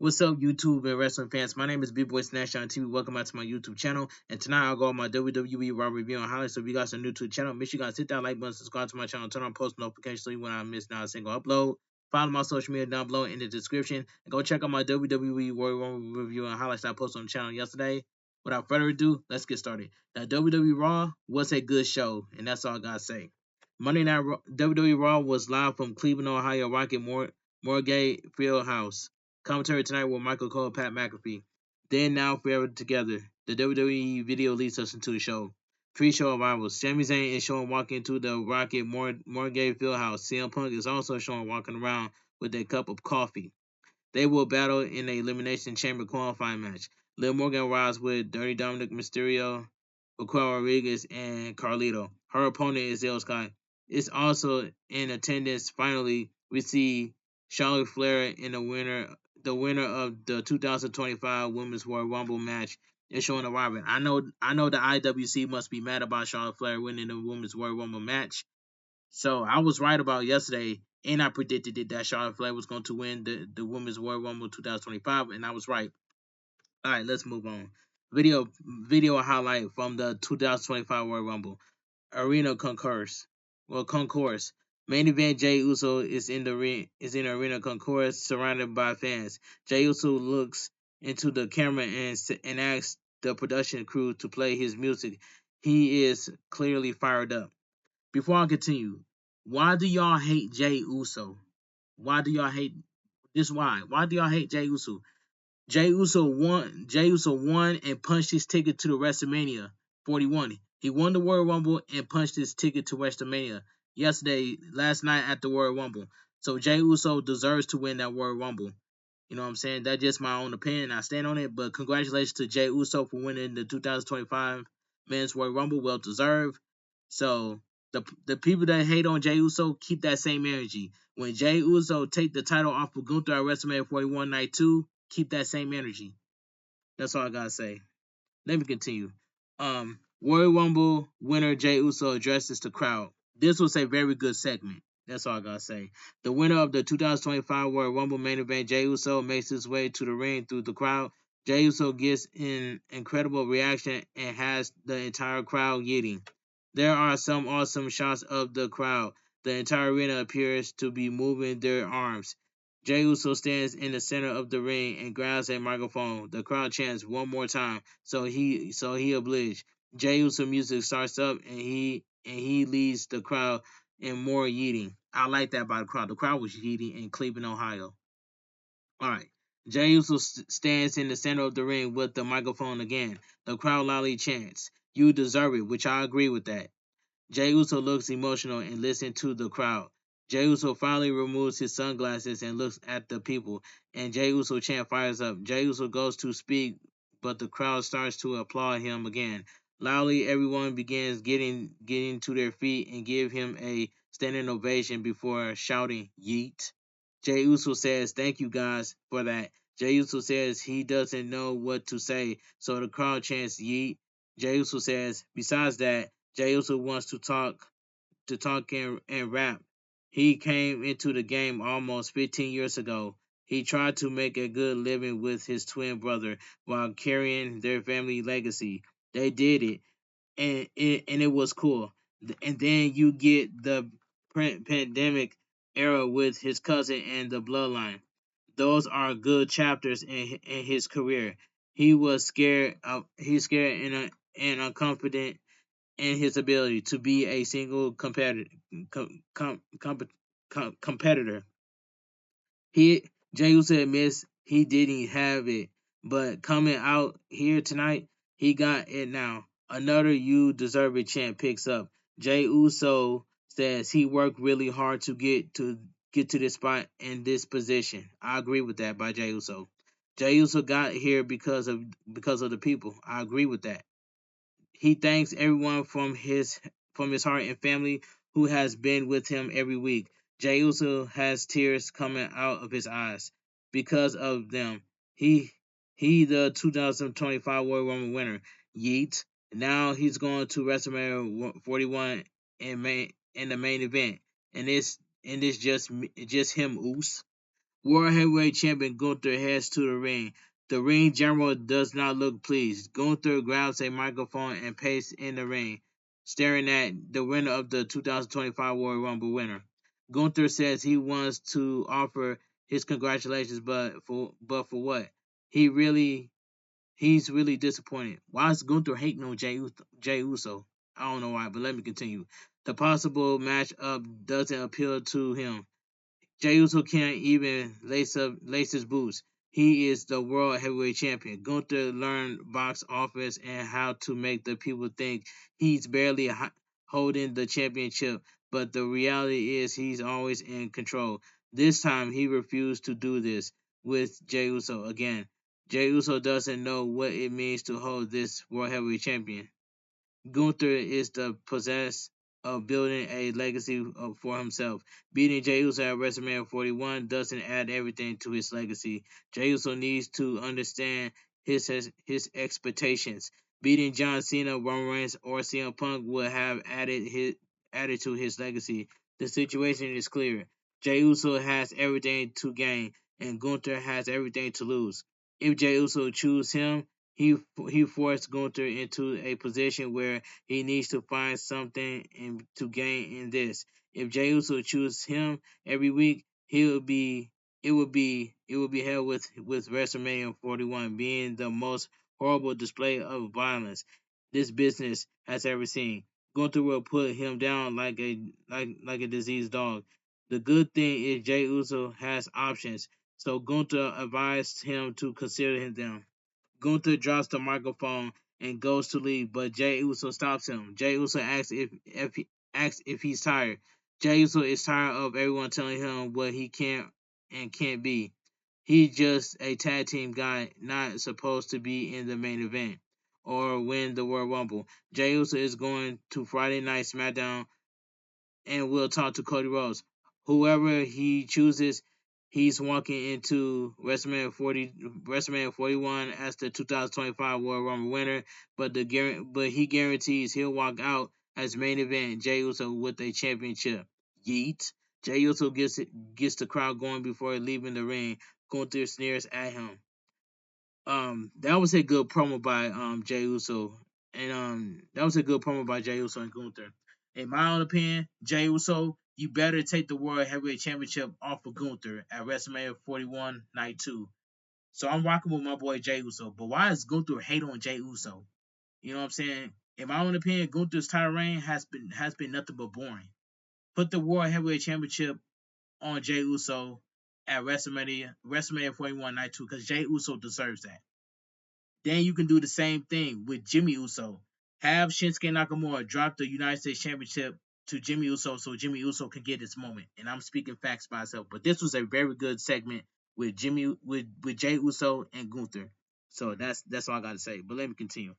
What's up, YouTube and wrestling fans? My name is Bigboysnacksjonnytv. Welcome back to my YouTube channel. And tonight I'll go on my WWE Raw review and highlights. So if you guys are new to the channel, make sure you guys hit that like button, subscribe to my channel, turn on post notifications so you when I miss not a single upload. Follow my social media down below in the description. And go check out my WWE Royal Rumble review and highlights that I posted on the channel yesterday. Without further ado, let's get started. Now, WWE Raw was a good show, and that's all I gotta say. Monday Night WWE Raw was live from Cleveland, Ohio, Rocket Mortgage Fieldhouse. Commentary tonight with Michael Cole, Pat McAfee. Then, now, forever together. The WWE video leads us into the show. Pre-show arrivals. Sami Zayn is shown walking into the Rocket Mortgage Fieldhouse. CM Punk is also shown walking around with a cup of coffee. They will battle in a Elimination Chamber qualifying match. Liv Morgan arrives with Dirty Dominic Mysterio, Raquel Rodriguez, and Carlito. Her opponent is Io Sky. It's also in attendance. Finally, we see Charlotte Flair in the winner of the 2025 Women's Royal Rumble match is showing arriving. I know the IWC must be mad about Charlotte Flair winning the Women's Royal Rumble match. So I was right about yesterday, and I predicted it that Charlotte Flair was going to win the Women's Royal Rumble 2025, and I was right. All right, let's move on. Video highlight from the 2025 Royal Rumble. Arena concourse. Concourse. Main event: Jey Uso is in the arena concourse, surrounded by fans. Jey Uso looks into the camera and asks the production crew to play his music. He is clearly fired up. Before I continue, why do y'all hate Jey Uso? Why do y'all hate this? Why? Why do y'all hate Jey Uso? Jey Uso won. Jey Uso won and punched his ticket to the WrestleMania 41. He won the Royal Rumble and punched his ticket to WrestleMania last night at the Royal Rumble. So Jey Uso deserves to win that Royal Rumble. You know what I'm saying? That's just my own opinion. I stand on it. But congratulations to Jey Uso for winning the 2025 Men's Royal Rumble. Well deserved. So the people that hate on Jey Uso, keep that same energy. When Jey Uso take the title off of Gunther at WrestleMania 41 Night 2, keep that same energy. That's all I gotta say. Let me continue. Royal Rumble winner Jey Uso addresses the crowd. This was a very good segment. That's all I gotta say. The winner of the 2025 Royal Rumble main event, Jey Uso, makes his way to the ring through the crowd. Jey Uso gets an incredible reaction and has the entire crowd yelling. There are some awesome shots of the crowd. The entire arena appears to be moving their arms. Jey Uso stands in the center of the ring and grabs a microphone. The crowd chants one more time, so he obliged. Jey Uso music starts up and he leads the crowd in more yeeting. I like that by the crowd. The crowd was yeeting in Cleveland, Ohio. All right. Jey Uso stands in the center of the ring with the microphone again. The crowd loudly chants, "You deserve it," which I agree with that. Jey Uso looks emotional and listens to the crowd. Jey Uso finally removes his sunglasses and looks at the people, and Jey Uso chant fires up. Jey Uso goes to speak, but the crowd starts to applaud him again. Loudly, everyone begins getting to their feet and give him a standing ovation before shouting "Yeet." Jey Uso says, "Thank you guys for that." Jey Uso says he doesn't know what to say, so the crowd chants "Yeet." Jey Uso says, "Besides that, Jey Uso wants to talk and rap. He came into the game almost 15 years ago. He tried to make a good living with his twin brother while carrying their family legacy. They did it, and it was cool. And then you get the pandemic era with his cousin and the bloodline. Those are good chapters in his career. He was scared. He's scared and unconfident in his ability to be a single competitor. Jey Uso admits he didn't have it, but coming out here tonight, he got it now. Another "You Deserve It" chant picks up. Jey Uso says he worked really hard to get to this spot in this position. I agree with that by Jey Uso. Jey Uso got here because of the people. I agree with that. He thanks everyone from his heart and family who has been with him every week. Jey Uso has tears coming out of his eyes because of them. He the 2025 Royal Rumble winner. Yeet. Now he's going to WrestleMania 41 in the main event, and this just him, Oos. World Heavyweight Champion Gunther heads to the ring. The ring general does not look pleased. Gunther grabs a microphone and paced in the ring, staring at the winner of the 2025 Royal Rumble winner. Gunther says he wants to offer his congratulations, but for what? He's really disappointed. Why is Gunther hating on Jey Uso? I don't know why, but let me continue. The possible matchup doesn't appeal to him. Jey Uso can't even lace his boots. He is the world heavyweight champion. Gunther learned box office and how to make the people think he's barely holding the championship, but the reality is he's always in control. This time he refused to do this with Jey Uso again. Jey Uso doesn't know what it means to hold this world heavyweight champion. Gunther is the possessed of building a legacy for himself. Beating Jey Uso at WrestleMania 41 doesn't add everything to his legacy. Jey Uso needs to understand his expectations. Beating John Cena, Roman Reigns, or CM Punk would have added to his legacy. The situation is clear. Jey Uso has everything to gain, and Gunther has everything to lose. If Jey Uso chooses him, he forced Gunther into a position where he needs to find something to gain in this. If Jey Uso chooses him every week, it would be held with WrestleMania 41 being the most horrible display of violence this business has ever seen. Gunther will put him down like a diseased dog. The good thing is Jey Uso has options, so Gunther advised him to consider them. Gunther drops the microphone and goes to leave, but Jey Uso stops him. Jey Uso asks if he's tired. Jey Uso is tired of everyone telling him what he can and can't be. He's just a tag team guy, not supposed to be in the main event or win the World Rumble. Jey Uso is going to Friday Night SmackDown and will talk to Cody Rhodes. Whoever he chooses, he's walking into WrestleMania 41 as the 2025 World Rumble winner, but he guarantees he'll walk out as main event Jey Uso with a championship. Yeet. Jey Uso gets the crowd going before leaving the ring. Gunther sneers at him. That was a good promo by Jey Uso, and that was a good promo by Jey Uso and Gunther. In my own opinion, Jey Uso, you better take the World Heavyweight Championship off of Gunther at WrestleMania 41 Night 2. So I'm rocking with my boy Jey Uso. But why is Gunther hate on Jey Uso? You know what I'm saying? In my own opinion, Gunther's title reign has been nothing but boring. Put the World Heavyweight Championship on Jey Uso at WrestleMania 41 Night 2 because Jey Uso deserves that. Then you can do the same thing with Jimmy Uso. Have Shinsuke Nakamura drop the United States Championship to Jimmy Uso so Jimmy Uso can get his moment. And I'm speaking facts by myself. But this was a very good segment with Jey Uso and Gunther. So that's all I gotta say. But let me continue.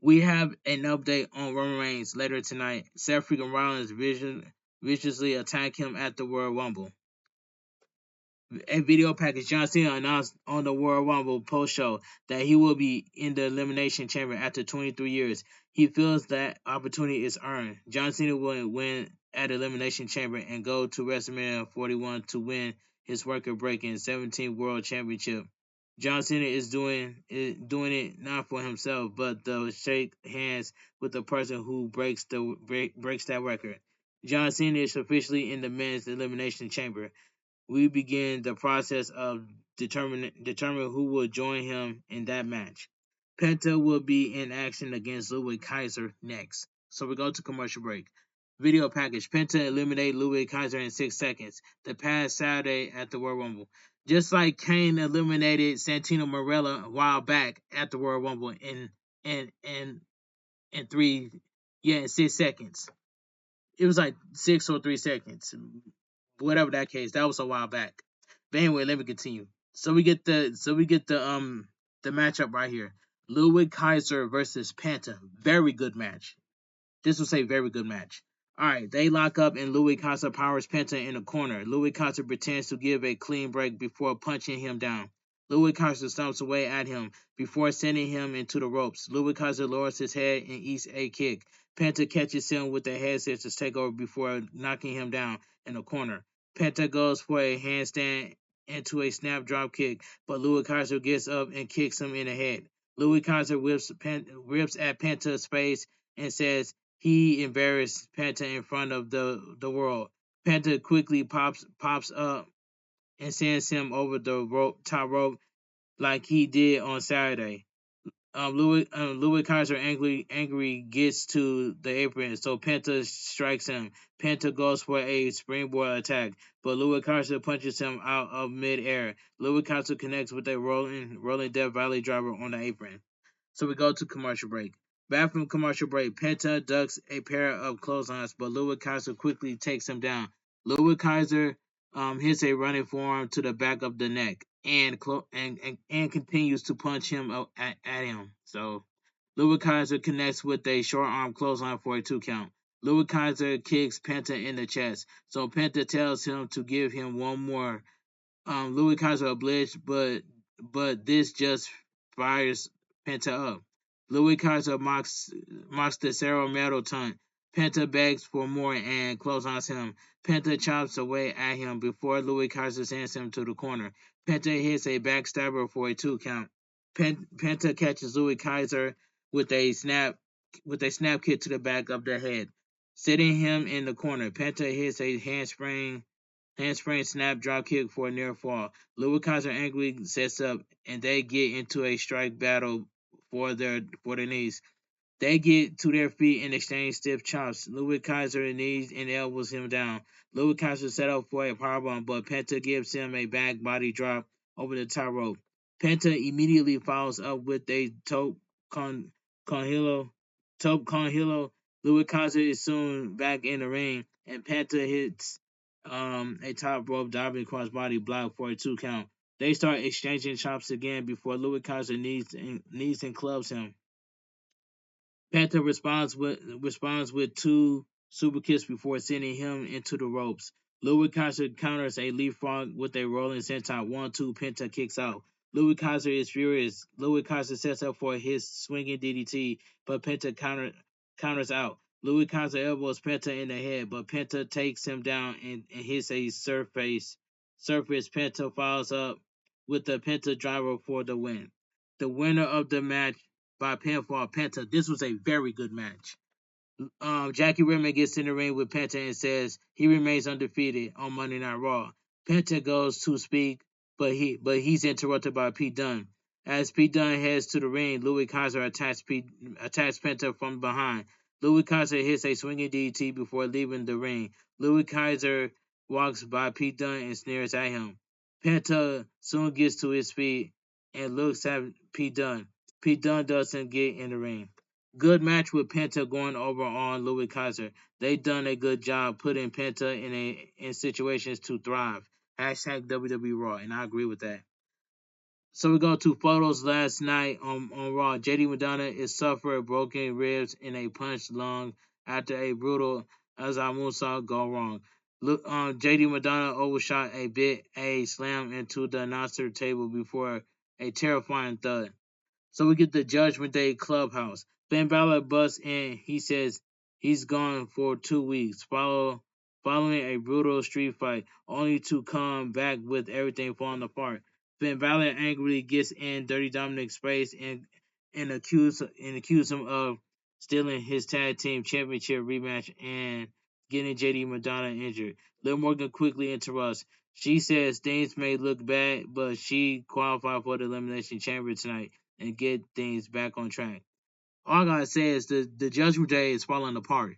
We have an update on Roman Reigns later tonight. Seth freaking Rollins viciously attack him at the World Rumble. A video package. John Cena announced on the World Rumble post show that he will be in the Elimination Chamber after 23 years. He feels that opportunity is earned. John Cena will win at Elimination Chamber and go to WrestleMania 41 to win his record breaking 17th World Championship. John Cena is doing it not for himself, but to shake hands with the person who breaks that record. John Cena is officially in the men's Elimination Chamber. We begin the process of determining who will join him in that match. Penta will be in action against Ludwig Kaiser next. So we go to commercial break. Video package. Penta eliminated Ludwig Kaiser in 6 seconds. The past Saturday at the World Rumble. Just like Kane eliminated Santino Marella a while back at the World Rumble in 6 seconds. It was like 6 or 3 seconds. Whatever that case, that was a while back. But anyway, let me continue. So we get the matchup right here. Ludwig Kaiser versus Penta. Very good match. This was a very good match. Alright, they lock up and Ludwig Kaiser powers Penta in the corner. Ludwig Kaiser pretends to give a clean break before punching him down. Ludwig Kaiser stomps away at him before sending him into the ropes. Ludwig Kaiser lowers his head and eats a kick. Penta catches him with the head scissors takeover before knocking him down in the corner. Penta goes for a handstand into a snap drop kick, but Louis Kaiser gets up and kicks him in the head. Louis Kaiser whips at Penta's face and says he embarrassed Penta in front of the world. Penta quickly pops up and sends him over the top rope like he did on Saturday. Louis Kaiser angry gets to the apron, so Penta strikes him. Penta goes for a springboard attack, but Louis Kaiser punches him out of midair. Louis Kaiser connects with a rolling Death Valley driver on the apron. So we go to commercial break. Back from commercial break, Penta ducks a pair of clotheslines, but Louis Kaiser quickly takes him down. Louis Kaiser hits a running forearm to the back of the neck and continues to punch him at him. So Louis Kaiser connects with a short arm clothesline for a 2 count. Louis Kaiser kicks Penta in the chest, so Penta tells him to give him one more. Louis Kaiser obliged, but this just fires Penta up. Louis Kaiser mocks the Cerro Metal taunt. Penta begs for more and clotheslines him. Penta chops away at him before Louis Kaiser sends him to the corner. Penta hits a backstabber for a 2 count. Penta catches Louis Kaiser with a snap kick to the back of the head, sitting him in the corner. Penta hits a handspring snap drop kick for a near fall. Louis Kaiser angrily sets up and they get into a strike battle for their knees. They get to their feet and exchange stiff chops. Louis Kaiser knees and elbows him down. Louis Kaiser set up for a powerbomb, but Penta gives him a back body drop over the top rope. Penta immediately follows up with a tope con hilo. Louis Kaiser is soon back in the ring, and Penta hits a top rope diving crossbody block for a 2 count. They start exchanging chops again before Louis Kaiser knees and clubs him. Panther responds with 2 super kicks before sending him into the ropes. Louis Kaiser counters a leapfrog with a rolling senton. 1-2 Penta kicks out. Louis Kaiser is furious. Louis Kaiser sets up for his swinging DDT, but Penta counters out. Louis Kaiser elbows Penta in the head, but Penta takes him down and hits a surface. Penta follows up with the Penta driver for the win. The winner of the match by pinfall, Penta. This was a very good match. Jackie Redmond gets in the ring with Penta and says he remains undefeated on Monday Night Raw. Penta goes to speak, but he's interrupted by Pete Dunne. As Pete Dunne heads to the ring, Louis Kaiser attacks Penta from behind. Louis Kaiser hits a swinging DDT before leaving the ring. Louis Kaiser walks by Pete Dunne and sneers at him. Penta soon gets to his feet and looks at Pete Dunne. Pete Dunne doesn't get in the ring. Good match with Penta going over on Louis Kaiser. They done a good job putting Penta in situations to thrive. Hashtag WWE Raw, and I agree with that. So we go to photos last night on Raw. JD Madonna is suffered broken ribs in a punched lung after a brutal Azamusa go wrong. JD Madonna overshot a slam into the announcer table before a terrifying thud. So we get the Judgment Day Clubhouse. Finn Balor busts in. He says he's gone for 2 weeks, following a brutal street fight, only to come back with everything falling apart. Finn Balor angrily gets in Dirty Dominic's face and accuse him of stealing his tag team championship rematch and getting JD Madonna injured. Liv Morgan quickly interrupts. She says things may look bad, but she qualified for the Elimination Chamber tonight and get things back on track. All I gotta say is the Judgment Day is falling apart.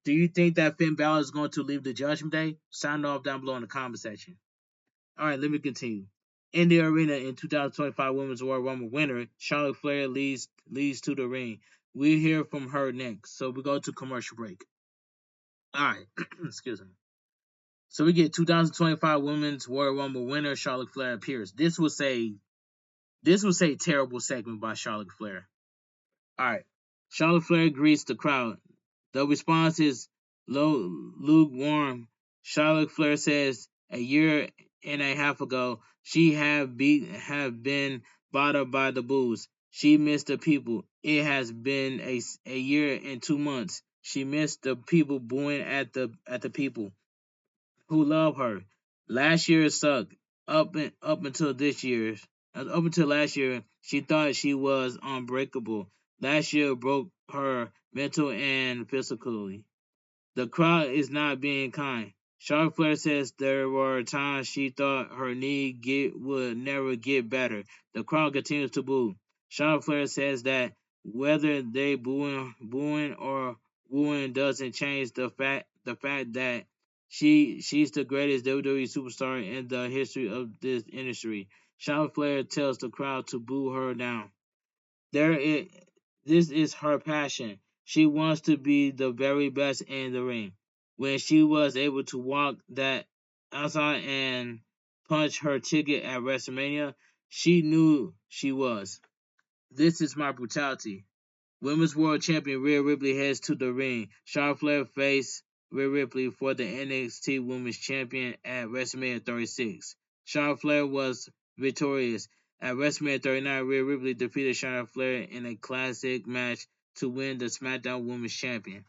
Do you think that Finn Balor is going to leave the Judgment Day? Sound off down below in the comment section. Alright, let me continue. In the arena in 2025 Women's Royal Rumble winner, Charlotte Flair leads to the ring. We'll hear from her next. So we go to commercial break. Alright, excuse me. So we get 2025 Women's Royal Rumble winner, Charlotte Flair appears. This was a terrible segment by Charlotte Flair. Alright. Charlotte Flair greets the crowd. The response is lukewarm. Charlotte Flair says a year and a half ago she have been bothered by the boos. She missed the people. It has been a year and 2 months. She missed the people booing at the people. who love her. Last year sucked. Up until this year, up until last year, she thought she was unbreakable. Last year broke her mental and physically. The crowd is not being kind. Charlotte Flair says there were times she thought her would never get better. The crowd continues to boo. Charlotte Flair says that whether they booing or wooing doesn't change the fact that she's the greatest WWE superstar in the history of this industry. Charlotte Flair tells the crowd to boo her down. There is, this is her passion. She wants to be the very best in the ring. When she was able to walk that outside and punch her ticket at WrestleMania, she knew she was. This is my brutality. Women's World Champion Rhea Ripley heads to the ring. Charlotte Flair faced Rhea Ripley for the NXT Women's Champion at WrestleMania 36. Charlotte Flair was victorious. At WrestleMania 39, Rhea Ripley defeated Charlotte Flair in a classic match to win the SmackDown Women's Champion.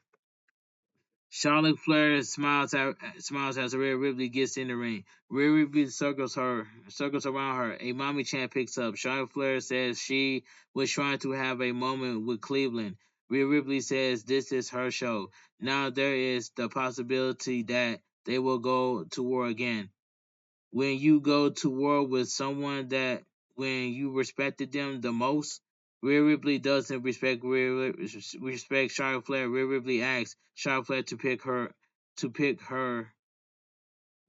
Charlotte Flair smiles as Rhea Ripley gets in the ring. Rhea Ripley circles around her. A mommy chant picks up. Charlotte Flair says she was trying to have a moment with Cleveland. Rhea Ripley says this is her show. Now there is the possibility that they will go to war again. When you go to war with someone that when you respected them the most, Rhea Ripley doesn't respect Charlotte Flair. Rhea Ripley asks Charlotte Flair to pick her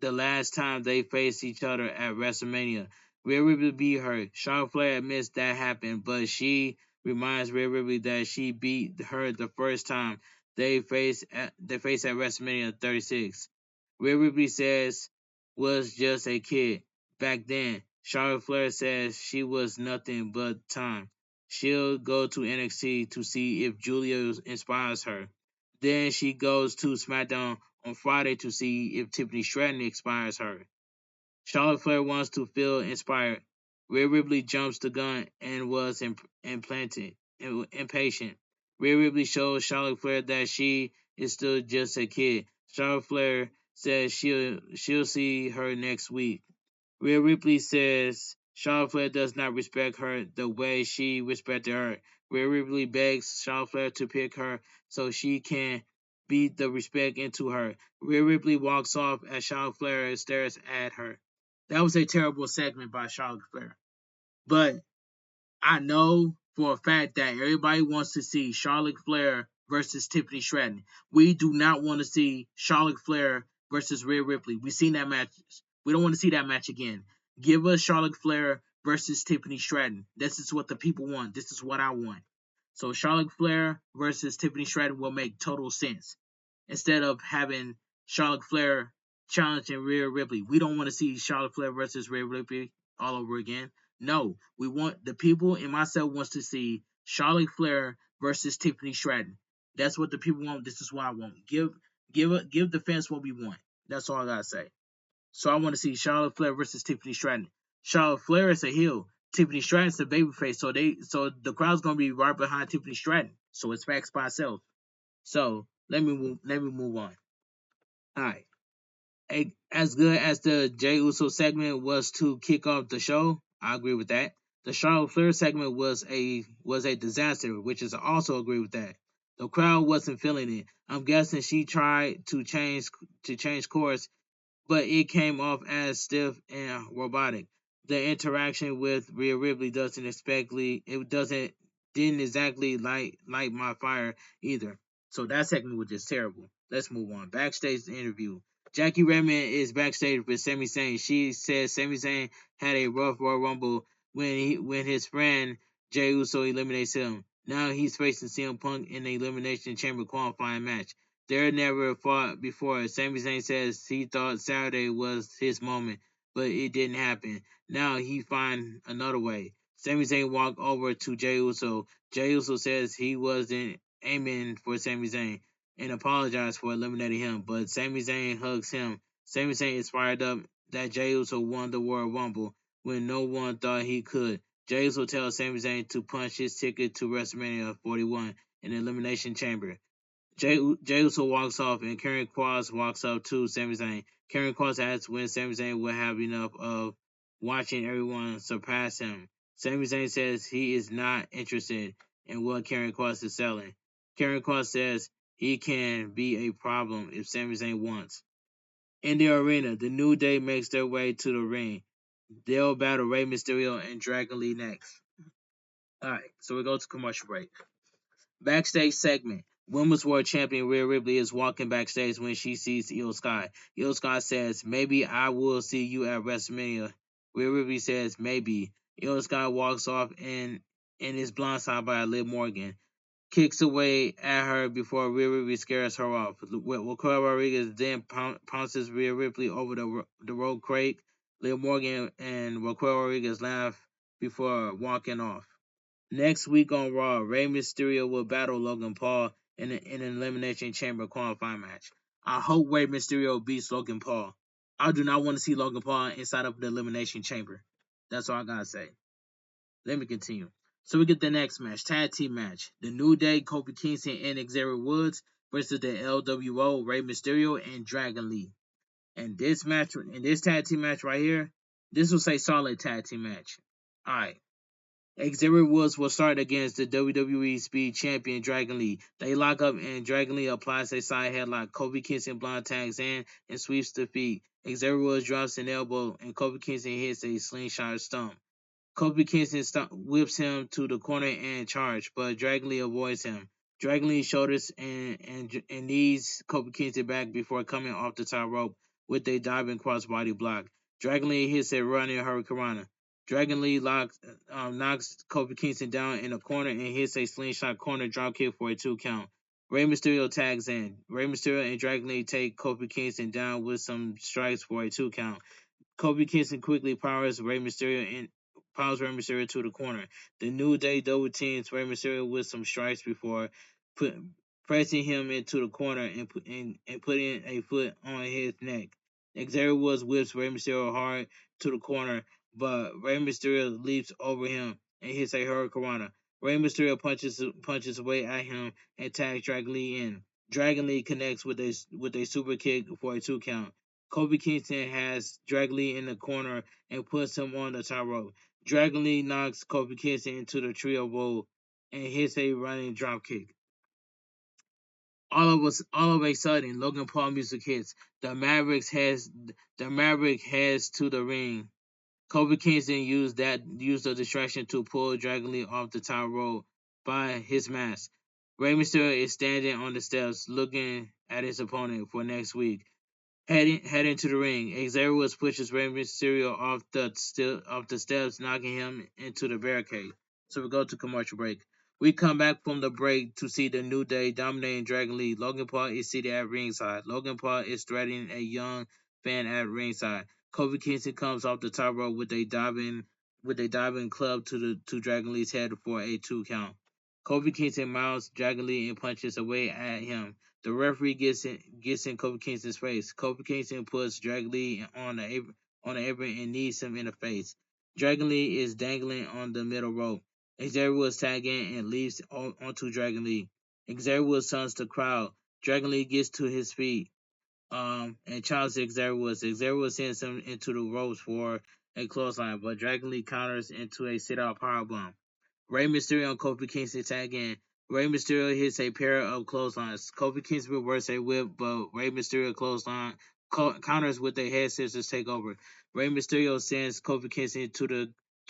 the last time they faced each other at WrestleMania. Rhea Ripley beat her. Charlotte Flair admits that happened, but she reminds Rhea Ripley that she beat her the first time they faced at WrestleMania 36. Rhea Ripley says was just a kid back then. Charlotte Flair says she was nothing but time. She'll go to NXT to see if Julia inspires her. Then she goes to SmackDown on Friday to see if Tiffany Stratton inspires her. Charlotte Flair wants to feel inspired. Rhea Ripley jumps the gun and was impatient. Rhea Ripley shows Charlotte Flair that she is still just a kid. Charlotte Flair says she'll see her next week. Rhea Ripley says Charlotte Flair does not respect her the way she respected her. Rhea Ripley begs Charlotte Flair to pick her so she can beat the respect into her. Rhea Ripley walks off as Charlotte Flair stares at her. That was a terrible segment by Charlotte Flair. But I know for a fact that everybody wants to see Charlotte Flair versus Tiffany Stratton. We do not want to see Charlotte Flair versus Rhea Ripley. We've seen that match. We don't want to see that match again. Give us Charlotte Flair versus Tiffany Stratton. This is what the people want. This is what I want. So Charlotte Flair versus Tiffany Stratton will make total sense. Instead of having Charlotte Flair challenging Rhea Ripley. We don't want to see Charlotte Flair versus Rhea Ripley all over again. No, we want the people and myself wants to see Charlotte Flair versus Tiffany Stratton. That's what the people want. This is what I want. Give the fans what we want. That's all I gotta say. So I want to see Charlotte Flair versus Tiffany Stratton. Charlotte Flair is a heel. Tiffany Stratton's a babyface. So the crowd's gonna be right behind Tiffany Stratton. So it's facts by itself. So let me move on. All right. As good as the Jey Uso segment was to kick off the show, I agree with that. The Charlotte Flair segment was a disaster, which is I also agree with that. The crowd wasn't feeling it. I'm guessing she tried to change course, but it came off as stiff and robotic. The interaction with Rhea Ripley didn't exactly light my fire either. So that segment was just terrible. Let's move on. Backstage interview. Jackie Redmond is backstage with Sami Zayn. She says Sami Zayn had a rough Royal Rumble when his friend Jey Uso eliminates him. Now he's facing CM Punk in the Elimination Chamber qualifying match. They're never fought before. Sami Zayn says he thought Saturday was his moment, but it didn't happen. Now he find another way. Sami Zayn walked over to Jey Uso. Jey Uso says he wasn't aiming for Sami Zayn and apologized for eliminating him, but Sami Zayn hugs him. Sami Zayn is fired up that Jey Uso won the Royal Rumble when no one thought he could. Jey Uso tells Sami Zayn to punch his ticket to WrestleMania 41 in the Elimination Chamber. Jey Uso walks off, and Karen Cross walks up to Sami Zayn. Karen Cross asks when Sami Zayn will have enough of watching everyone surpass him. Sami Zayn says he is not interested in what Karen Cross is selling. Karen Cross says he can be a problem if Sami Zayn wants. In the arena, the New Day makes their way to the ring. They'll battle Rey Mysterio and Dragon Lee next. Alright, so we go to commercial break. Backstage segment. Women's World Champion Rhea Ripley is walking backstage when she sees Io Sky. Io Sky says, "Maybe I will see you at WrestleMania." Rhea Ripley says, "Maybe." Io Sky walks off and is blindsided by Liv Morgan. Kicks away at her before Rhea Ripley scares her off. Raquel Rodriguez then pounces Rhea Ripley over the road crate. Liv Morgan and Raquel Rodriguez laugh before walking off. Next week on Raw, Rey Mysterio will battle Logan Paul in an Elimination Chamber qualifying match. I hope Rey Mysterio beats Logan Paul. I do not want to see Logan Paul inside of the Elimination Chamber. That's all I gotta say. Let me continue. So we get the next match, tag team match. The New Day, Kofi Kingston and Xavier Woods versus the LWO, Rey Mysterio and Dragon Lee. And this tag team match right here, this was a solid tag team match. Alright. Xavier Woods will start against the WWE Speed Champion Dragon Lee. They lock up and Dragon Lee applies a side headlock. Kofi Kingston blind tags in and sweeps the feet. Xavier Woods drops an elbow and Kofi Kingston hits a slingshot stomp. Kofi Kingston whips him to the corner and charge, but Dragon Lee avoids him. Dragon Lee shoulders and knees Kofi Kingston back before coming off the top rope with a diving crossbody block. Dragon Lee hits a running hurricanrana. Dragon Lee knocks Kofi Kingston down in a corner and hits a slingshot corner dropkick for a 2 count. Rey Mysterio tags in. Rey Mysterio and Dragon Lee take Kofi Kingston down with some strikes for a 2 count. Kofi Kingston quickly powers Rey Mysterio to the corner. The New Day double teams Rey Mysterio with some strikes before pressing him into the corner and putting a foot on his neck. Xavier Woods whips Rey Mysterio hard to the corner, but Rey Mysterio leaps over him and hits a hurricanrana. Rey Mysterio punches away at him and tags Dragon Lee in. Dragon Lee connects with a super kick for a 2 count. Kofi Kingston has Dragon Lee in the corner and puts him on the top rope. Dragon Lee knocks Kofi Kingston into the trio roll and hits a running dropkick. All of a sudden, Logan Paul music hits. The Maverick heads to the ring. Kofi Kingston used the distraction to pull Dragon Lee off the top rope by his mask. Rey Mysterio is standing on the steps looking at his opponent for next week. Heading to the ring, Xavier Woods pushes Rey Mysterio off the steps, knocking him into the barricade. So we go to commercial break. We come back from the break to see the New Day dominating Dragon Lee. Logan Paul is seated at ringside. Logan Paul is threatening a young fan at ringside. Kofi Kingston comes off the top rope with a diving club to Dragon Lee's head for a 2 count. Kofi Kingston mounts Dragon Lee and punches away at him. The referee gets in Kofi Kingston's face. Kofi Kingston puts Dragon Lee on the apron and knees him in the face. Dragon Lee is dangling on the middle rope. Xavier Woods tags in and leaps onto Dragon Lee. Xavier Woods stuns the crowd. Dragon Lee gets to his feet and challenges Xavier Woods. Xavier Woods sends him into the ropes for a clothesline, but Dragon Lee counters into a sit-out powerbomb. Rey Mysterio and Kofi Kingston tag in. Rey Mysterio hits a pair of clotheslines. Kofi Kingston reverses a whip, but Rey Mysterio counters with a head scissors takeover. Rey Mysterio sends Kofi Kingston to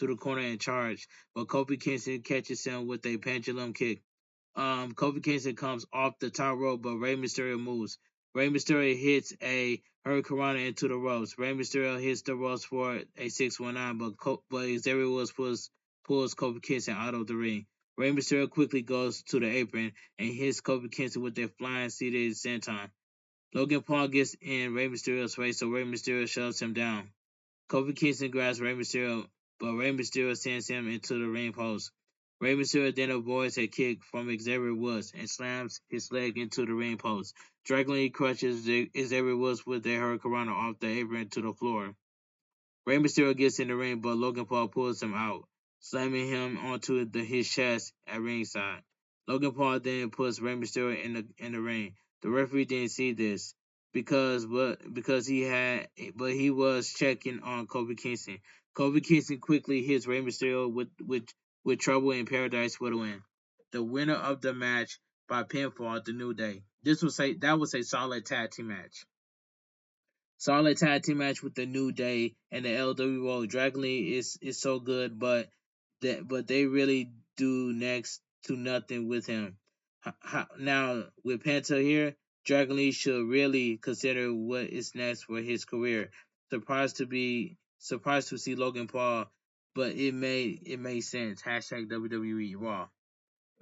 the corner and charge, but Kofi Kingston catches him with a pendulum kick. Kofi Kingston comes off the top rope, but Rey Mysterio moves. Rey Mysterio hits a hurricanrana into the ropes. Rey Mysterio hits the ropes for a 619, but Xavier Woods pulls Kofi Kingston out of the ring. Rey Mysterio quickly goes to the apron and hits Kofi Kingston with a flying seated senton. Logan Paul gets in Rey Mysterio's face, so Rey Mysterio shoves him down. Kofi Kingston grabs Rey Mysterio, but Rey Mysterio sends him into the ring post. Rey Mysterio then avoids a kick from Xavier Woods and slams his leg into the ring post. Dragon Lee crushes Xavier Woods with a hurricanrana off the apron to the floor. Rey Mysterio gets in the ring, but Logan Paul pulls him out, slamming him onto his chest at ringside. Logan Paul then puts Rey Mysterio in the ring. The referee didn't see this because he was checking on Kofi Kingston. Kofi Kingston quickly hits Rey Mysterio with Trouble in Paradise for the win. The winner of the match by pinfall, the New Day. That was a solid tag team match. Solid tag team match with the New Day and the LWO. Dragon Lee is so good, but they really do next to nothing with him. Now with Penta here, Dragon Lee should really consider what is next for his career. Surprised to see Logan Paul, but it made sense. Hashtag WWE Raw.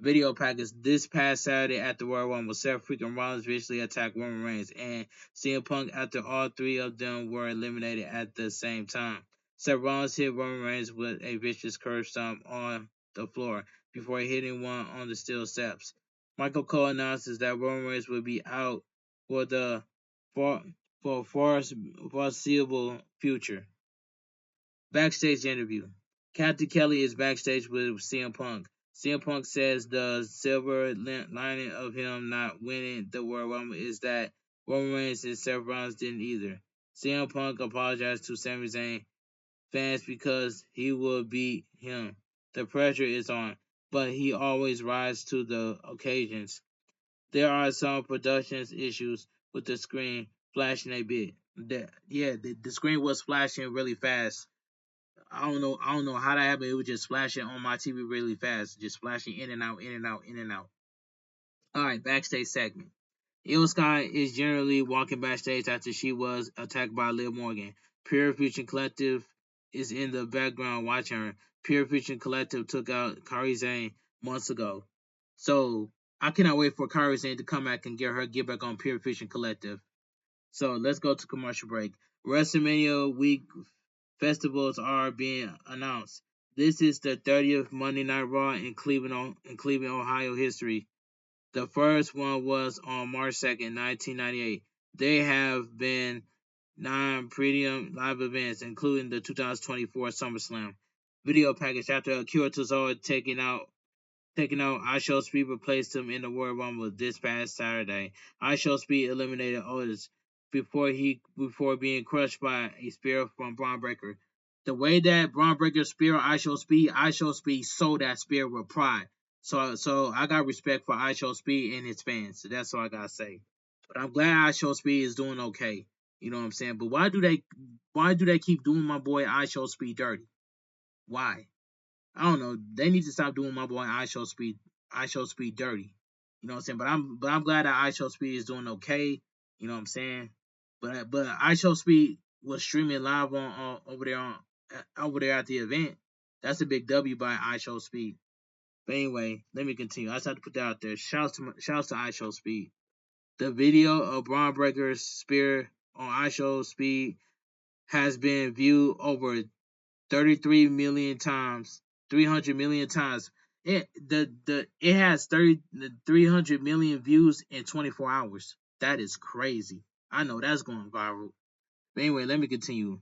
Video package this past Saturday at the Royal Rumble. Seth freaking Rollins visually attacked Roman Reigns and CM Punk after all three of them were eliminated at the same time. Seth Rollins hit Roman Reigns with a vicious curb stomp on the floor before hitting one on the steel steps. Michael Cole announces that Roman Reigns will be out for the for, foreseeable future. Backstage interview. Captain Kelly is backstage with CM Punk. CM Punk says the silver lining of him not winning the World Rumble is that Roman Reigns and Seth Rollins didn't either. CM Punk apologized to Sami Zayn fans because he will beat him. The pressure is on, but he always rises to the occasions. There are some production issues with the screen flashing a bit. The screen was flashing really fast. I don't know how that happened. It was just flashing on my TV really fast, just flashing in and out, in and out, in and out. All right, backstage segment. Io Sky is generally walking backstage after she was attacked by Liv Morgan. Pure Fusion Collective is in the background watching her. Pure Fusion Collective took out Kairi Sane months ago. So I cannot wait for Kairi Sane to come back and get back on Pure Fusion Collective. So let's go to commercial break. WrestleMania week festivals are being announced. This is the 30th Monday Night Raw in Cleveland, Ohio history. The first one was on March 2nd, 1998. There have been 9 premium live events, including the 2024 SummerSlam. Video package after Akira Tozawa taking out IShowSpeed replaced him in the Royal Rumble this past Saturday. IShowSpeed eliminated Otis before being crushed by a spear from Braun Breaker. The way that Braun Breaker spear IShowSpeed sold that spear with pride. So I got respect for IShowSpeed and his fans. So that's all I gotta say. But I'm glad IShowSpeed is doing okay. You know what I'm saying? But why do they keep doing my boy IShowSpeed dirty? Why? I don't know. They need to stop doing my boy I Show Speed dirty. You know what I'm saying? But I'm glad that I Show Speed is doing okay. You know what I'm saying? But I Show Speed was streaming live on over there at the event. That's a big W by I Show Speed. But anyway, let me continue. I just have to put that out there. Shouts to I Show Speed. The video of Braun Breaker's spear on I Show Speed has been viewed over 33 million times, 300 million times. It has 300 million views in 24 hours. That is crazy. I know that's going viral. But anyway, let me continue.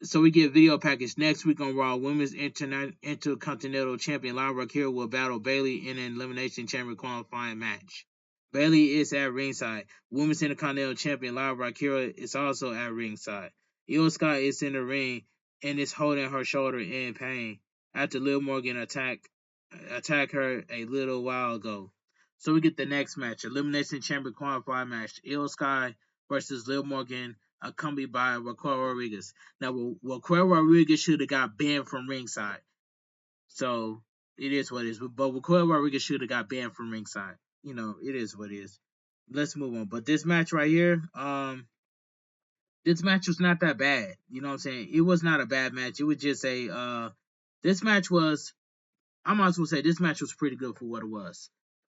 So we get video package next week on Raw. Women's Intercontinental Champion Lyra Raquel will battle Bayley in an Elimination Chamber qualifying match. Bayley is at ringside. Women's Intercontinental Champion Lyra Raquel is also at ringside. Io Sky is in the ring and is holding her shoulder in pain after Liv Morgan attacked her a little while ago. So we get the next match, Elimination Chamber qualifying match. Io Sky versus Liv Morgan, accompanied by Raquel Rodriguez. Now, Raquel Rodriguez should have got banned from ringside. So it is what it is. But Raquel Rodriguez should have got banned from ringside. You know, it is what it is. Let's move on. But this match right here, this match was not that bad. You know what I'm saying? It was not a bad match. It was just this match was, I might as well say this match was pretty good for what it was.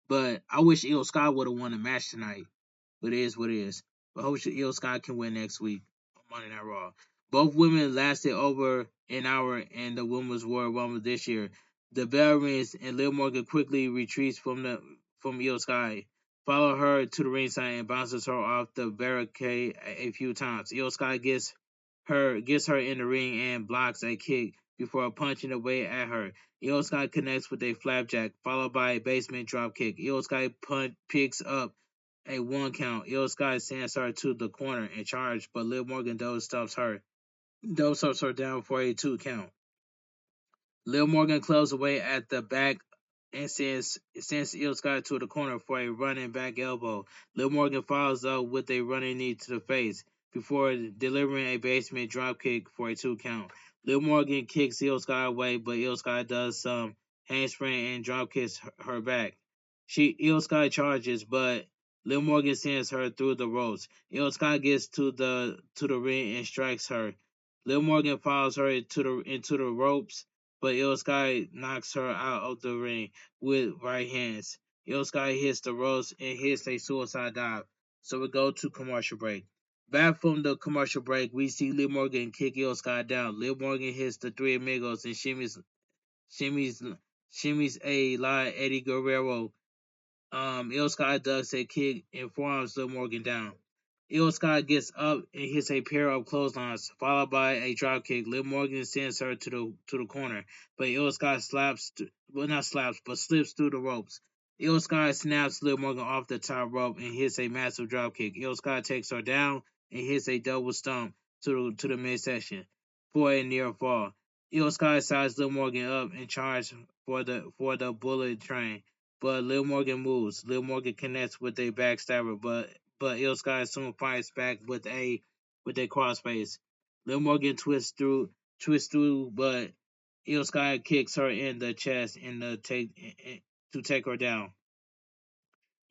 But I wish Io Sky would have won the match tonight. But it is what it is. But hopefully Io Sky can win next week on Monday Night Raw. Both women lasted over an hour in the Women's Royal Rumble this year. The bell rings and Liv Morgan quickly retreats from Io Sky, follow her to the ringside and bounces her off the barricade a few times. Io Sky gets her in the ring and blocks a kick before punching away at her. Io Sky connects with a flapjack, followed by a basement dropkick. Io Sky picks up a 1 count. Io Sky sends her to the corner and charge, but Liv Morgan double stumps her down for a 2 count. Liv Morgan clubs away at the back and sends Io Sky to the corner for a running back elbow. Liv Morgan follows up with a running knee to the face before delivering a basement dropkick for a 2 count. Liv Morgan kicks Io Sky away, but Io Sky does some handspring and dropkicks her back. Io Sky charges, but Liv Morgan sends her through the ropes. Io Sky gets to the ring and strikes her. Liv Morgan follows her into the ropes, but Io Sky knocks her out of the ring with right hands. Io Sky hits the ropes and hits a suicide dive. So we go to commercial break. Back from the commercial break, we see Liv Morgan kick Io Sky down. Liv Morgan hits the Three Amigos and shimmies, shimmies a la Eddie Guerrero. Io Sky ducks a kick and forearms Liv Morgan down. Io Sky gets up and hits a pair of clotheslines, followed by a dropkick. Liv Morgan sends her to the corner, but Io Sky slips through the ropes. Io Sky snaps Liv Morgan off the top rope and hits a massive dropkick. Io Sky takes her down and hits a double stomp to the midsection for a near fall. Io Sky sizes Liv Morgan up and charges for the bullet train, but Liv Morgan moves. Liv Morgan connects with a backstabber, but Io Sky soon fights back with a crossface. Liv Morgan twists through, but Io Sky kicks her in the chest to take her down.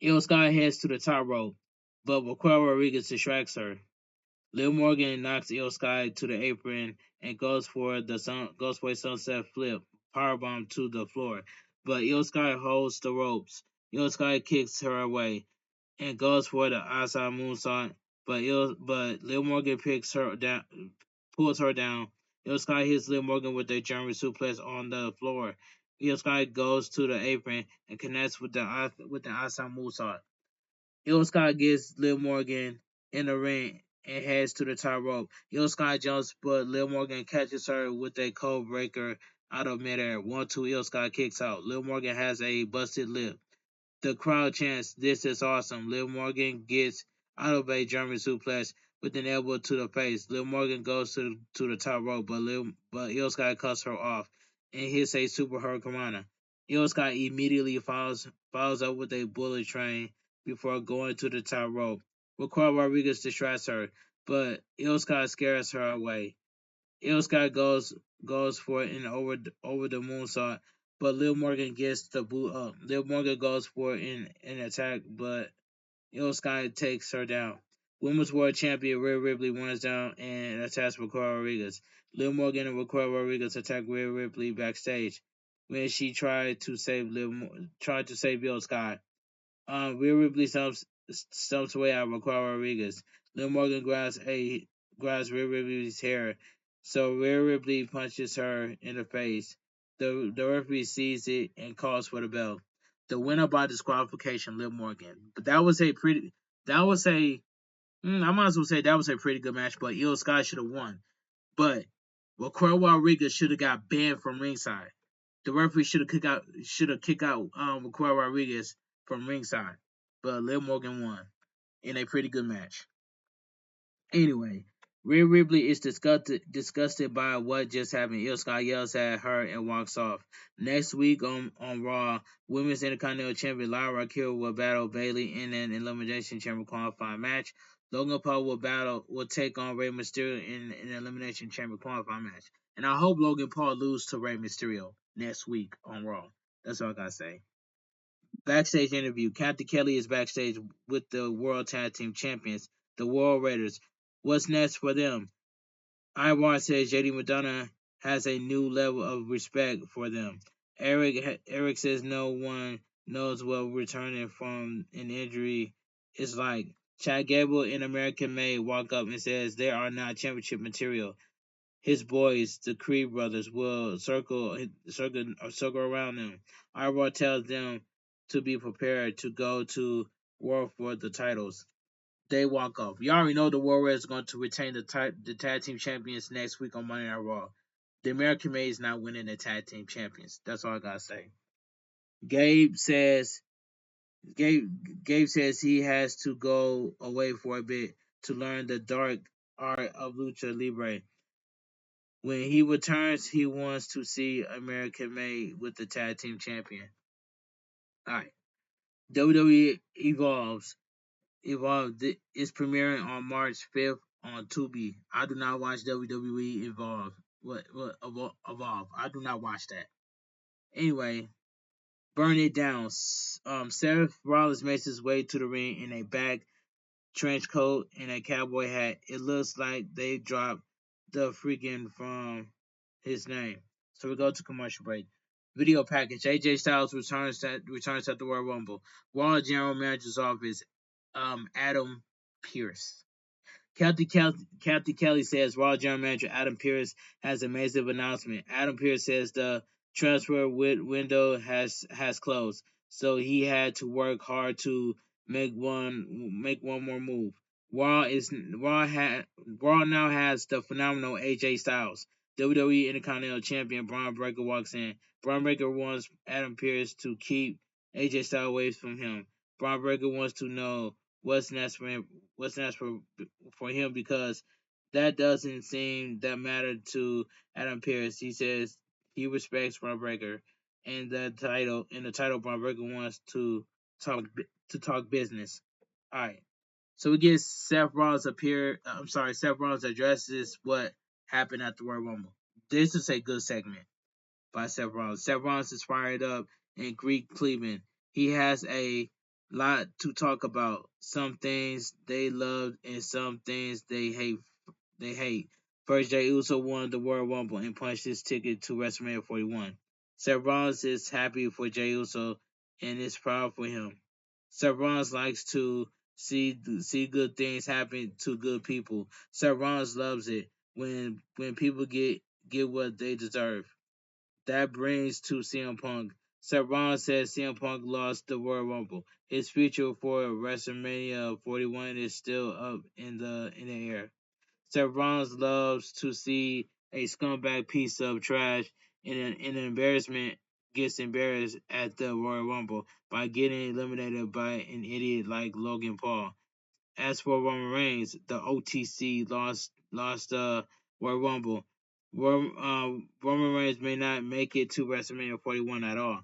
Io Sky heads to the top rope, but Raquel Rodriguez distracts her. Liv Morgan knocks Io Sky to the apron and goes for a sunset flip powerbomb to the floor, but Io Sky holds the ropes. Io Sky kicks her away and goes for the outside moonsault, but Liv Morgan pulls her down. Io Sky hits Liv Morgan with a German suplex on the floor. Io Sky goes to the apron and connects with the outside moonsault. Io Sky gets Liv Morgan in the ring and heads to the top rope. Io Sky jumps, but Liv Morgan catches her with a code breaker out of midair. 1-2, Io Sky kicks out. Liv Morgan has a busted lip. The crowd chants, "This is awesome." Liv Morgan gets out of a German suplex with an elbow to the face. Liv Morgan goes to the top rope, but Io Sky cuts her off and hits a super hurricanrana. Io Sky immediately follows up with a bullet train before going to the top rope. Raquel Rodriguez distracts her, but Io Sky scares her away. Io Sky goes for an over the moonsault, but Liv Morgan gets the boot up. Liv Morgan goes for an attack, but Io Sky takes her down. Women's World Champion Rhea Ripley runs down and attacks Raquel Rodriguez. Liv Morgan and Raquel Rodriguez attack Rhea Ripley backstage when she tried to save Io Sky. Rhea Ripley stumps away at Raquel Rodriguez. Liv Morgan grabs Rhea Ripley's hair, so Rhea Ripley punches her in the face. The referee sees it and calls for the bell. The winner by disqualification, Liv Morgan. But that was a pretty. That was a. I might as well say that was a pretty good match. But Io Sky should have won. But Raquel Rodriguez should have got banned from ringside. The referee should have kicked out Raquel Rodriguez from ringside. But Liv Morgan won in a pretty good match. Anyway, Rhea Ripley is disgusted by what just happened. Io Sky yells at her and walks off. Next week on Raw, Women's Intercontinental Champion Lyra Raquel will battle Bayley in an Elimination Chamber qualifying match. Logan Paul will take on Rey Mysterio in an Elimination Chamber qualifying match. And I hope Logan Paul loses to Rey Mysterio next week on Raw. That's all I gotta say. Backstage interview. Captain Kelly is backstage with the World Tag Team Champions, the World Raiders. What's next for them? Ivar says JD McDonough has a new level of respect for them. Eric says no one knows what returning from an injury is like. Chad Gable and American May walk up and says they are not championship material. His boys, the Creed brothers, will circle around them. Ivar tells them to be prepared to go to war for the titles. They walk off. You already know the Warriors are going to retain the tag team champions next week on Monday Night Raw. The American Made is not winning the tag team champions. That's all I gotta say. Gabe says Gabe Gabe says he has to go away for a bit to learn the dark art of lucha libre. When he returns, he wants to see American Made with the tag team champion. All right. WWE Evolved is premiering on March 5th on Tubi. I do not watch WWE Evolve. What Evolve? I do not watch that. Anyway, Burn It Down. Seth Rollins makes his way to the ring in a black trench coat and a cowboy hat. It looks like they dropped the freaking from his name. So we go to commercial break. Video package. AJ Styles returns at the Royal Rumble. Raw General Manager's office. Adam Pearce. Kathy Kelly says Raw General Manager Adam Pearce has a massive announcement. Adam Pearce says the transfer window has closed, so he had to work hard to make one more move. Raw now has the phenomenal AJ Styles. WWE Intercontinental Champion Braun Breaker walks in. Braun Breaker wants Adam Pearce to keep AJ Styles away from him. Braun Breaker wants to know what's next for him. What's next for him because that doesn't seem that matter to Adam Pearce. He says he respects Braun Breaker, and the title Braun Breaker wants to talk business. All right. So we get Seth Rollins Seth Rollins addresses what happened at the Royal Rumble. This is a good segment by Seth Rollins. Seth Rollins is fired up in Greek Cleveland. He has a lot to talk about. Some things they love and some things they hate. First, Jey Uso won the Royal Rumble and punched his ticket to WrestleMania 41. Seth Rollins is happy for Jey Uso and is proud for him. Seth Rollins likes to see good things happen to good people. Seth Rollins loves it when people get what they deserve. That brings to CM Punk. Seth Rollins says CM Punk lost the Royal Rumble. His future for WrestleMania 41 is still up in the air. Seth Rollins loves to see a scumbag piece of trash in an embarrassment gets embarrassed at the Royal Rumble by getting eliminated by an idiot like Logan Paul. As for Roman Reigns, the OTC lost the Royal Rumble. Roman Reigns may not make it to WrestleMania 41 at all.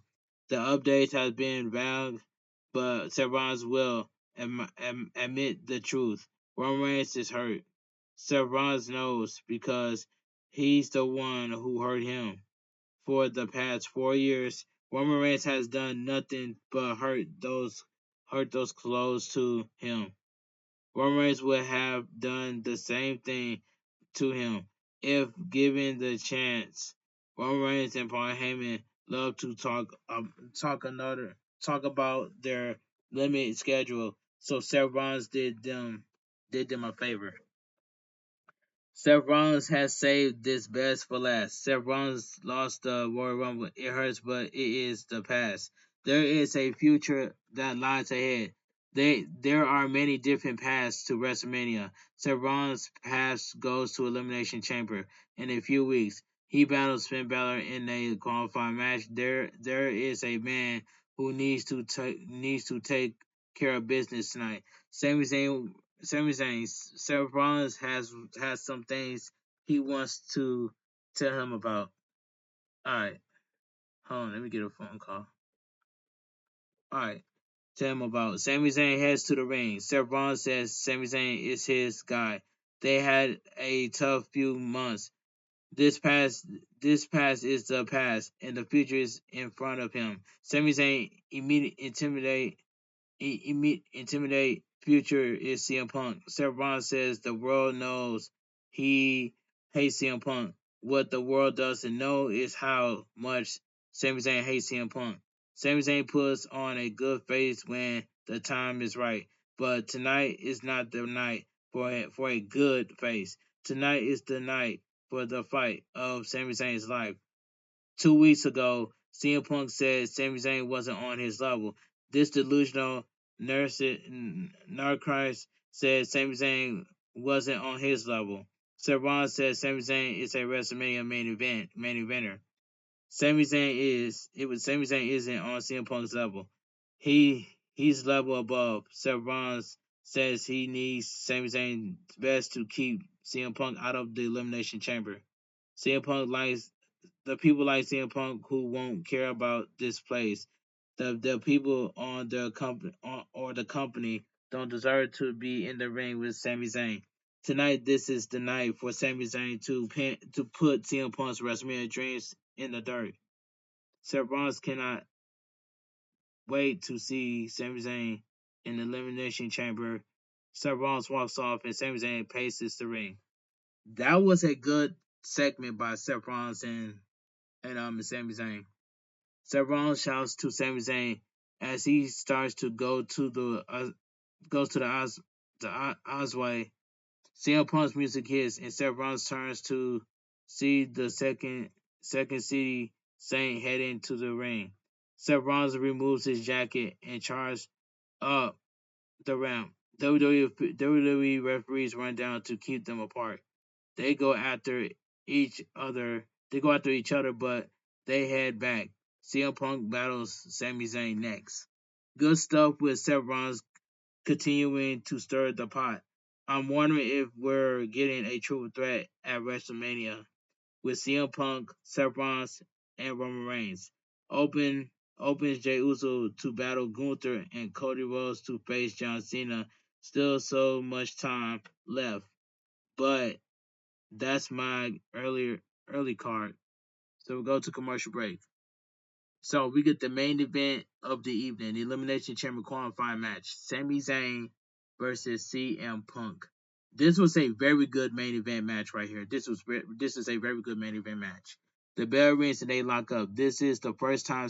The updates have been vague, but Seth Rollins will admit the truth. Roman Reigns is hurt. Seth Rollins knows because he's the one who hurt him. For the past 4 years, Roman Reigns has done nothing but hurt those close to him. Roman Reigns would have done the same thing to him if given the chance. Roman Reigns and Paul Heyman love to talk about their limited schedule, so Seth Rollins did them a favor. Seth Rollins has saved this best for last. Seth Rollins lost the Royal Rumble. It hurts, but it is the past. There is a future that lies ahead. There are many different paths to WrestleMania. Seth Rollins' path goes to Elimination Chamber in a few weeks. He battles Finn Balor in a qualifying match. There is a man who needs to take care of business tonight. Sami Zayn, Seth Rollins has some things he wants to tell him about. Alright, hold on, let me get a phone call. Alright, tell him about. Sami Zayn heads to the ring. Seth Rollins says Sami Zayn is his guy. They had a tough few months. This past is the past, and the future is in front of him. Sami Zayn intimidate future is CM Punk. Seth Rollins says the world knows he hates CM Punk. What the world doesn't know is how much Sami Zayn hates CM Punk. Sami Zayn puts on a good face when the time is right, but tonight is not the night for a good face. Tonight is the night for the fight of Sami Zayn's life. 2 weeks ago, CM Punk said Sami Zayn wasn't on his level. This delusional narcissist said Sami Zayn wasn't on his level. Seth Rollins says Sami Zayn is a WrestleMania main eventer. Sami Zayn isn't on CM Punk's level. He's level above. Seth Rollins says he needs Sami Zayn's best to keep CM Punk out of the Elimination Chamber. CM Punk likes the people like CM Punk who won't care about this place. The people on the company or the company don't deserve to be in the ring with Sami Zayn. Tonight, this is the night for Sami Zayn to put CM Punk's WrestleMania dreams in the dirt. Seth Rollins cannot wait to see Sami Zayn in the Elimination Chamber. Seth Rollins walks off and Sami Zayn paces the ring. That was a good segment by Seth Rollins and Sami Zayn. Seth Rollins shouts to Sami Zayn as he starts to go to the Osway. CM Punk's music hits and Seth Rollins turns to see the second city Saint heading to the ring. Seth Rollins removes his jacket and charges up the ramp. WWE referees run down to keep them apart. They go after each other. They go after each other, but they head back. CM Punk battles Sami Zayn next. Good stuff with Seth Rollins continuing to stir the pot. I'm wondering if we're getting a triple threat at WrestleMania with CM Punk, Seth Rollins, and Roman Reigns. Opens Jey Uso to battle Gunther and Cody Rhodes to face John Cena. Still so much time left, but that's my early card. So we'll go to commercial break. So we get the main event of the evening, the Elimination Chamber qualifying match. Sami Zayn versus CM Punk. This was a very good main event match right here. This is a very good main event match. The bell rings and they lock up. This is the first time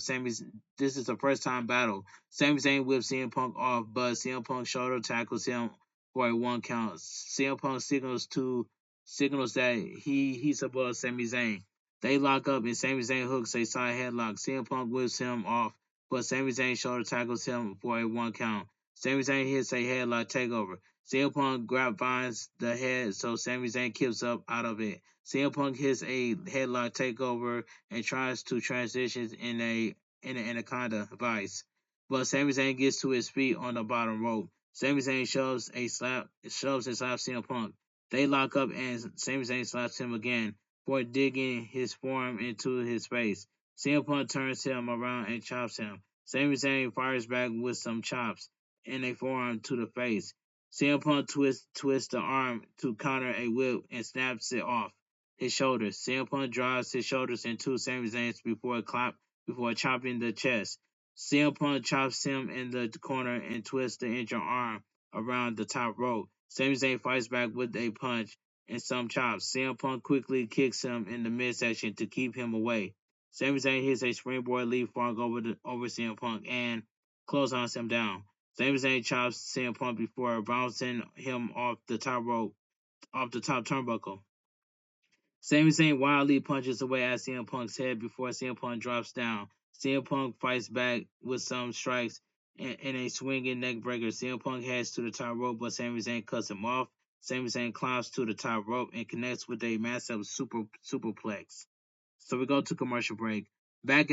battle. Sami Zayn whips CM Punk off, but CM Punk shoulder tackles him for a 1 count. CM Punk signals that he's above Sami Zayn. They lock up and Sami Zayn hooks a side headlock. CM Punk whips him off, but Sami Zayn shoulder tackles him for a 1 count. Sami Zayn hits a headlock takeover. CM Punk finds the head, so Sami Zayn kicks up out of it. CM Punk hits a headlock takeover and tries to transition in an anaconda vice, but Sami Zayn gets to his feet on the bottom rope. Sami Zayn shoves and slaps CM Punk. They lock up and Sami Zayn slaps him again for digging his forearm into his face. CM Punk turns him around and chops him. Sami Zayn fires back with some chops and a forearm to the face. CM Punk twists the arm to counter a whip and snaps it off his shoulders. CM Punk drives his shoulders into Sami Zayn's before chopping the chest. CM Punk chops him in the corner and twists the injured arm around the top rope. Sami Zayn fights back with a punch and some chops. CM Punk quickly kicks him in the midsection to keep him away. Sami Zayn hits a springboard leapfrog over CM Punk and clotheslines him down. Sami Zayn chops CM Punk before bouncing him off the top turnbuckle. Sami Zayn wildly punches away at CM Punk's head before CM Punk drops down. CM Punk fights back with some strikes and a swinging neck breaker. CM Punk heads to the top rope, but Sami Zayn cuts him off. Sami Zayn climbs to the top rope and connects with a massive superplex. So we go to commercial break. Back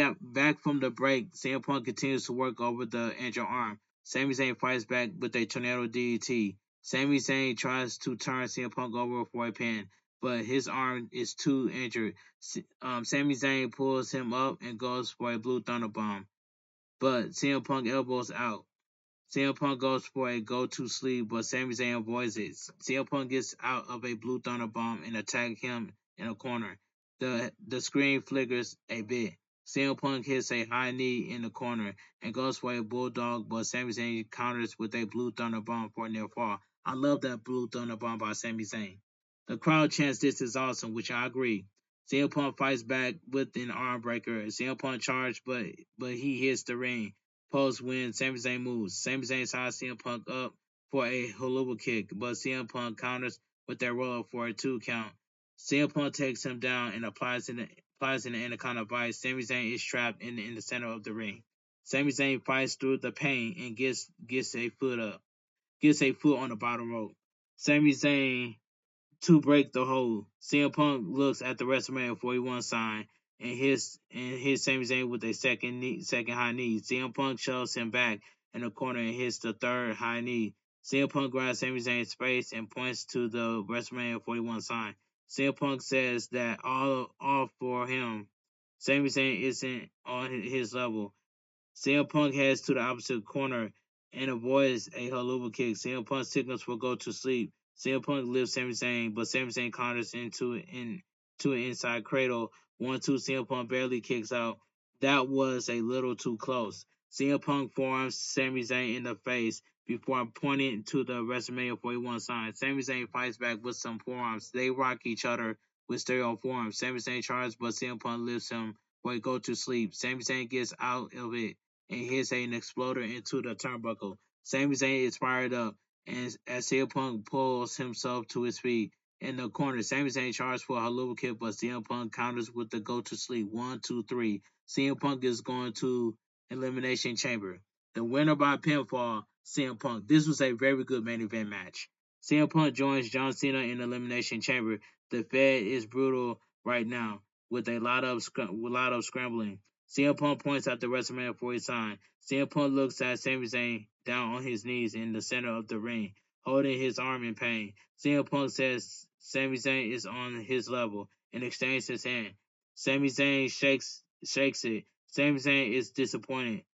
from the break, CM Punk continues to work over the injured arm. Sami Zayn fights back with a tornado DDT. Sami Zayn tries to turn CM Punk over for a pin, but his arm is too injured. Sami Zayn pulls him up and goes for a blue thunder bomb, but CM Punk elbows out. CM Punk goes for a go-to sleeve, but Sami Zayn avoids it. CM Punk gets out of a blue thunder bomb and attacks him in a corner. The screen flickers a bit. CM Punk hits a high knee in the corner and goes for a bulldog, but Sami Zayn counters with a blue thunder bomb for a near fall. I love that blue thunder bomb by Sami Zayn. The crowd chants this is awesome, which I agree. CM Punk fights back with an arm breaker. CM Punk charges, but he hits the ring post when Sami Zayn moves. Sami Zayn ties CM Punk up for a haluva kick, but CM Punk counters with a roll up for a 2 count. CM Punk takes him down and applies in the anaconda vice. Sami Zayn is trapped in the center of the ring. Sami Zayn fights through the pain and gets a foot on the bottom rope. Sami Zayn to break the hold. CM Punk looks at the WrestleMania 41 sign and hits Sami Zayn with a second high knee. CM Punk shoves him back in the corner and hits the third high knee. CM Punk grabs Sami Zayn's face and points to the WrestleMania 41 sign. CM Punk says that all for him. Sami Zayn isn't on his level. CM Punk heads to the opposite corner and avoids a haluva kick. CM Punk signals for go to sleep. CM Punk lifts Sami Zayn, but Sami Zayn counters into an inside cradle. 1-2. CM Punk barely kicks out. That was a little too close. CM Punk forearms Sami Zayn in the face before pointing to the WrestleMania 41 sign. Sami Zayn fights back with some forearms. They rock each other with stereo forearms. Sami Zayn charges, but CM Punk lifts him for a go to sleep. Sami Zayn gets out of it and hits an exploder into the turnbuckle. Sami Zayn is fired up, and as CM Punk pulls himself to his feet in the corner, Sami Zayn charges for a haluva kick, but CM Punk counters with the go to sleep. 1-2-3. CM Punk is going to Elimination Chamber. The winner by pinfall, CM Punk. This was a very good main event match. CM Punk joins John Cena in Elimination Chamber. The Fed is brutal right now with a lot of scrambling. CM Punk points at the WrestleMania 40 sign. CM Punk looks at Sami Zayn down on his knees in the center of the ring, holding his arm in pain. CM Punk says Sami Zayn is on his level and extends his hand. Sami Zayn shakes it. Sami Zayn is disappointed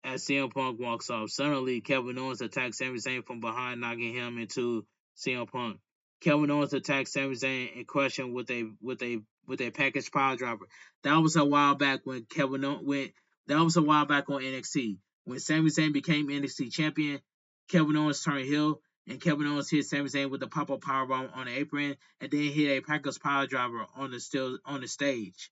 as CM Punk walks off. Suddenly, Kevin Owens attacks Sami Zayn from behind, knocking him into CM Punk. Kevin Owens attacks Sami Zayn and crushes him with a package pile driver. That was a while back when Kevin Owens went. That was a while back on NXT when Sami Zayn became NXT champion. Kevin Owens turned heel, and Kevin Owens hit Sami Zayn with a pop-up powerbomb on the apron, and then hit a package pile driver on the stage.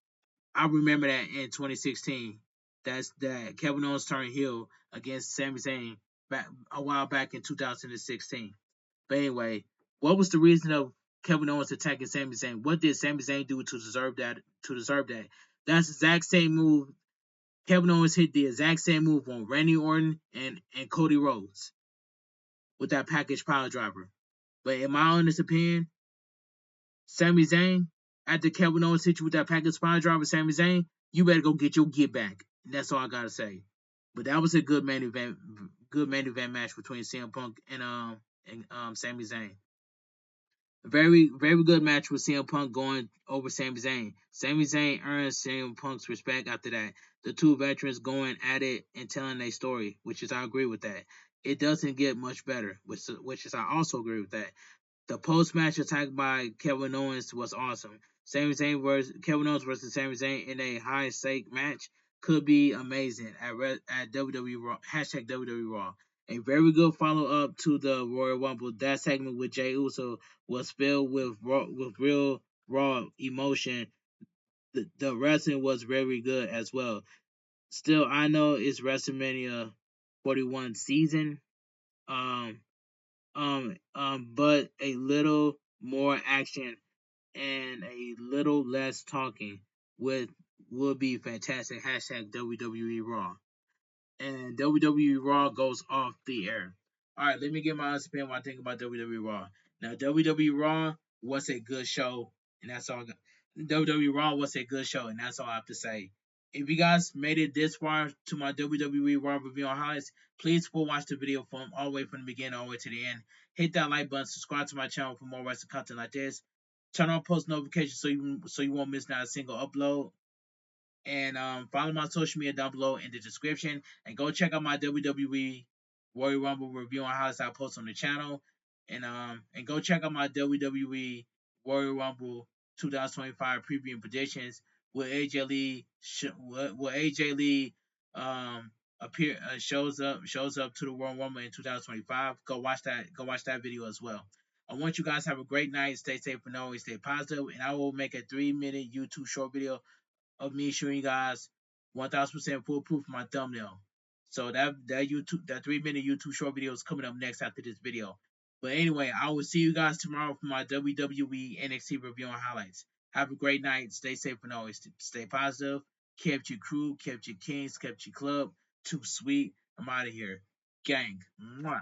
I remember that in 2016. That Kevin Owens turned heel against Sami Zayn back a while back in 2016. But anyway, what was the reason of Kevin Owens attacking Sami Zayn? What did Sami Zayn do to deserve that? That's the exact same move. Kevin Owens hit the exact same move on Randy Orton and Cody Rhodes with that package pile driver. But in my honest opinion, Sami Zayn, after Kevin Owens hit you with that package pile driver, Sami Zayn, you better go get your get back. And that's all I gotta say. But that was a good main event match between CM Punk and Sami Zayn. Very good match with CM Punk going over Sami Zayn. Sami Zayn earns CM Punk's respect after that. The two veterans going at it and telling their story, which is I agree with that. It doesn't get much better, which is I also agree with that. The post-match attack by Kevin Owens was awesome. Kevin Owens versus Sami Zayn in a high-stake match could be amazing at WWE Raw, hashtag WWE Raw. A very good follow-up to the Royal Rumble. That segment with Jey Uso was filled with real raw emotion. The wrestling was very good as well. Still, I know it's WrestleMania 41 season. Um, but a little more action and a little less talking would be fantastic. Hashtag WWE Raw. And WWE Raw goes off the air. All right, let me get my honest opinion what I think about WWE Raw. Now, WWE Raw was a good show, and that's all. WWE Raw was a good show, and that's all I have to say. If you guys made it this far to my WWE Raw review on highlights, please go watch the video from all the way from the beginning all the way to the end. Hit that like button, subscribe to my channel for more wrestling content like this. Turn on post notifications so you won't miss not a single upload. And follow my social media down below in the description. And go check out my WWE Royal Rumble review on highlights I post on the channel. And go check out my WWE Royal Rumble 2025 preview and predictions. Will AJ Lee appear shows up to the Royal Rumble in 2025? Go watch that video as well. I want you guys to have a great night. Stay safe and always stay positive. And I will make a 3-minute YouTube short video of me showing you guys 1000% foolproof my thumbnail. So that 3-minute YouTube short video is coming up next after this video. But anyway, I will see you guys tomorrow for my WWE NXT review and highlights. Have a great night. Stay safe and always stay positive. Kept your crew, kept your kings, kept your club. Too sweet. I'm out of here. Gang. Mwah.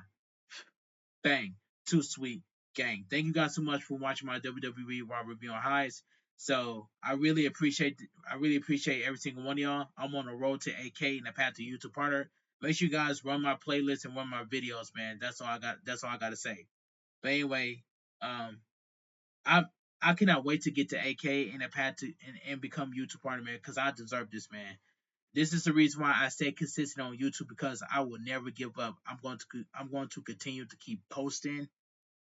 Bang. Too sweet. gang. Thank you guys so much for watching my WWE Raw review on highs. So I really appreciate every single one of y'all. I'm on the road to 8K and the path to YouTube partner. Make sure you guys run my playlist and run my videos, man. That's all I got. That's all I got to say. But anyway, um, I I cannot wait to get to 8K and the path to and become YouTube partner, man, because I deserve this, man. This is the reason why I stay consistent on YouTube because I will never give up. I'm going to continue to keep posting,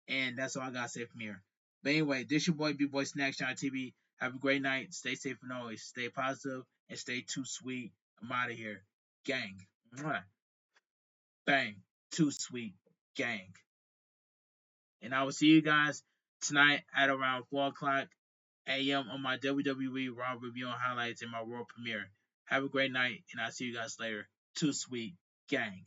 and that's all I gotta say from here. But anyway, this your boy Bigboysnacksjonnytv. Have a great night. Stay safe and always stay positive and stay too sweet. I'm out of here, gang. Mwah. Bang, too sweet, gang. And I will see you guys tonight at around 4 o'clock a.m. on my WWE Raw review and highlights in my world premiere. Have a great night, and I'll see you guys later. Too sweet, gang.